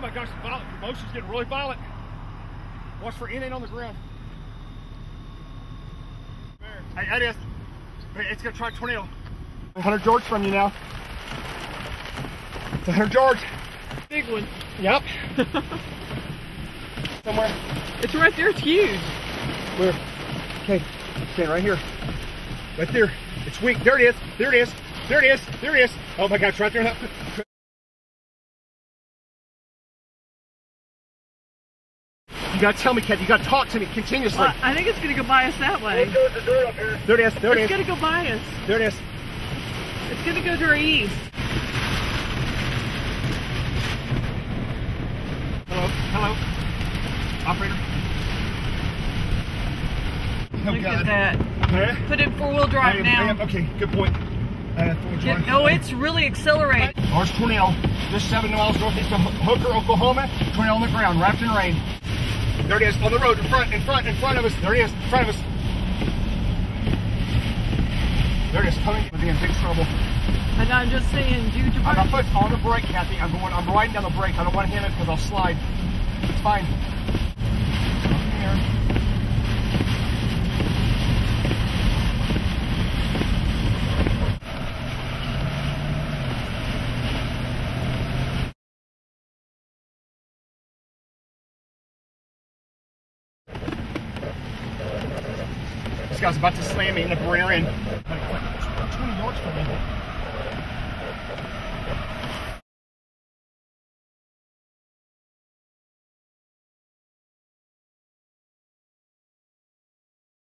my gosh, the motion's getting really violent. Watch for anything on the ground. Hey, it is. It's gonna try a tornado. 100 yards from you now. It's 100 yards. Big one. Yep. Somewhere. It's right there. It's huge. Where? Okay. Stand right here. Right there. It's weak. There it is. There it is. There it is. There it is. Oh my God! It's right there. You gotta tell me, Kathy. You gotta talk to me continuously. Well, I think it's gonna go by us that way. There it is. There it is. It's gonna go by us. There it is. It's gonna go to our east. Hello. Hello. Operator. Oh, Look God. at that. Okay. Put it in 4-wheel drive now. Okay, good point. 4-wheel drive. Oh, it's really accelerating. Large tornado, just 7 miles northeast of Hooker, Oklahoma. Tornado on the ground, wrapped in rain. There it is, on the road, in front of us. There it is, in front of us. There it is, coming. We're in big trouble. And I'm just saying, dude, My foot's on the brake, Kathy. I'm riding down the brake. I don't want to hit it because I'll slide. It's fine. Here. This guy's about to slam me in the rear end. 20 yards from me.